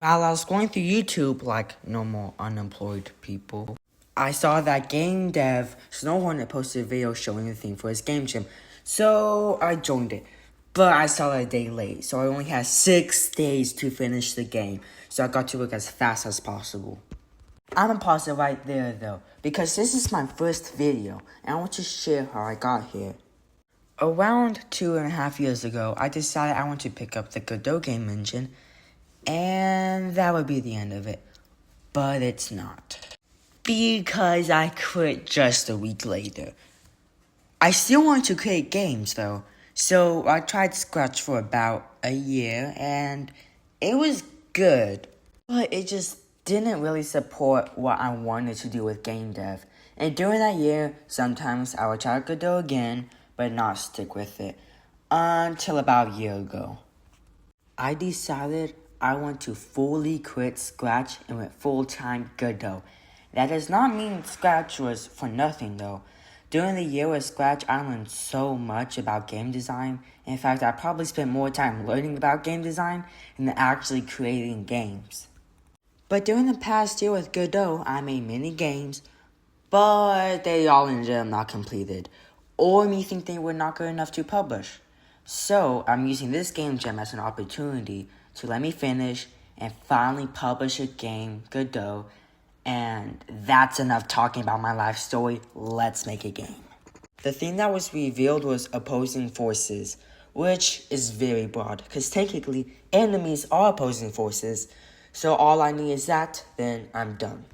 While I was going through YouTube like normal unemployed people, I saw that game dev Snow Hornet posted a video showing the theme for his game jam. So I joined it. But I started a day late, so I only had 6 days to finish the game. So I got to work as fast as possible. I'm gonna pause it right there though, because this is my first video, and I want to share how I got here. Around 2.5 years ago, I decided I want to pick up the Godot game engine, and that would be the end of it. But it's not. Because I quit just a week later. I still want to create games though, so I tried Scratch for about a year, and it was good. But it just didn't really support what I wanted to do with game dev. And during that year, sometimes I would try Godot again, but not stick with it. Until about a year ago. I decided I want to fully quit Scratch and went full-time Godot. That does not mean Scratch was for nothing though. During the year with Scratch, I learned so much about game design. In fact, I probably spent more time learning about game design than actually creating games. But during the past year with Godot, I made many games, but they all ended up not completed, or me think they were not good enough to publish. So I'm using this game jam as an opportunity to let me finish and finally publish a game, Godot, and that's enough talking about my life story. Let's make a game. The thing that was revealed was opposing forces, which is very broad, because technically enemies are opposing forces, so all I need is that, then I'm done.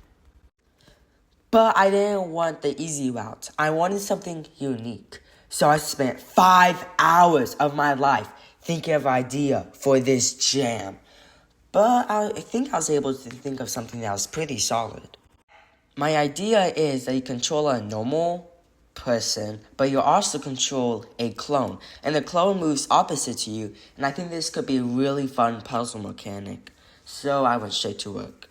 But I didn't want the easy route. I wanted something unique. So I spent 5 hours of my life thinking of an idea for this jam. But I think I was able to think of something that was pretty solid. My idea is that you control a normal person, but you also control a clone. And the clone moves opposite to you, and I think this could be a really fun puzzle mechanic. So I went straight to work.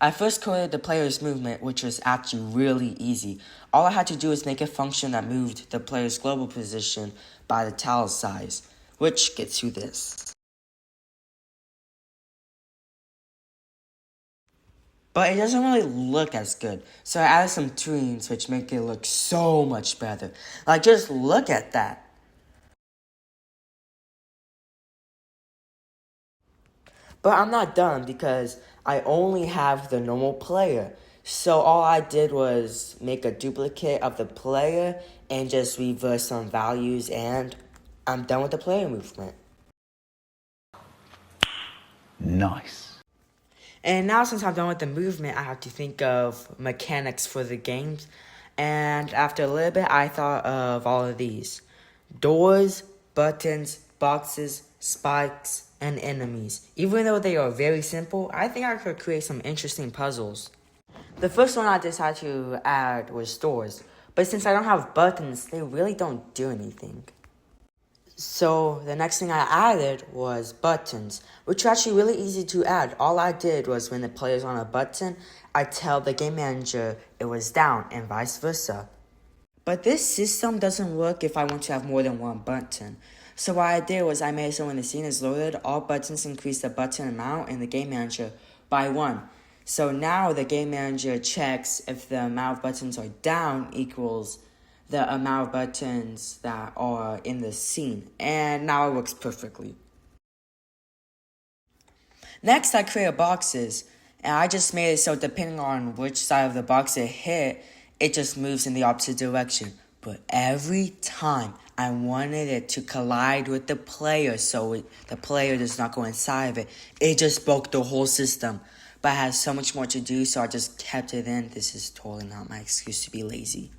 I first coded the player's movement, which was actually really easy. All I had to do was make a function that moved the player's global position by the tile size, which gets you this. But it doesn't really look as good, so I added some tunes which make it look so much better. Like, just look at that. But I'm not done because I only have the normal player. So all I did was make a duplicate of the player and just reverse some values, and I'm done with the player movement. Nice. And now since I'm done with the movement, I have to think of mechanics for the games. And after a little bit, I thought of all of these. Doors, buttons, boxes, spikes, and enemies. Even though they are very simple, I think I could create some interesting puzzles. The first one I decided to add was doors. But since I don't have buttons, they really don't do anything. So the next thing I added was buttons, which are actually really easy to add. All I did was when the player's on a button, I tell the game manager it was down and vice versa. But this system doesn't work if I want to have more than one button. So what I did was I made so when the scene is loaded, all buttons increase the button amount in the game manager by 1. So now the game manager checks if the amount of buttons are down equals the amount of buttons that are in the scene, and now it works perfectly. Next, I created boxes, and I just made it so depending on which side of the box it hit, it just moves in the opposite direction. But every time I wanted it to collide with the player so the player does not go inside of it, it just broke the whole system. But I had so much more to do, so I just kept it in. This is totally not my excuse to be lazy.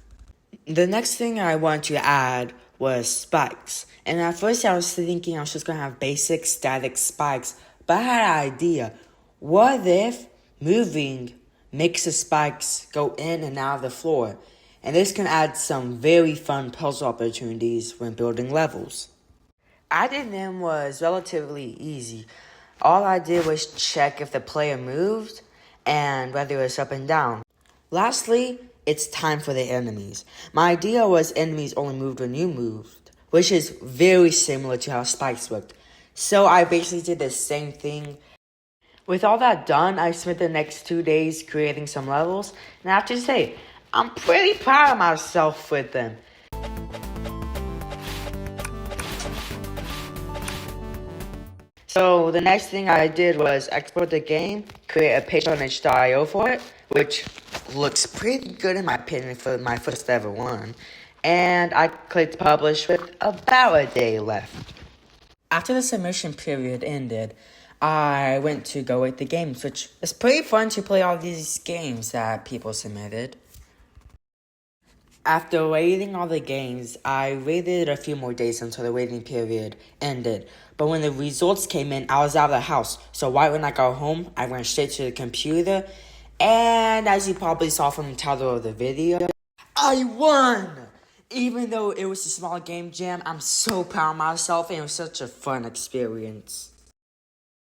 The next thing I wanted to add was spikes. And at first I was thinking I was just going to have basic static spikes. But I had an idea. What if moving makes the spikes go in and out of the floor? And this can add some very fun puzzle opportunities when building levels. Adding them was relatively easy. All I did was check if the player moved and whether it was up and down. Lastly, it's time for the enemies. My idea was enemies only moved when you moved, which is very similar to how spikes worked. So I basically did the same thing. With all that done, I spent the next 2 days creating some levels, and I have to say, I'm pretty proud of myself with them. So the next thing I did was export the game, create a page on itch.io for it, which looks pretty good in my opinion for my first ever one, and I clicked publish with about a day left. After the submission period ended, I went to go rate the games, which is pretty fun to play all these games that people submitted. After rating all the games, I waited a few more days until the waiting period ended. But when the results came in, I was out of the house. So right when I got home, I went straight to the computer. And as you probably saw from the title of the video, I won! Even though it was a small game jam, I'm so proud of myself and it was such a fun experience.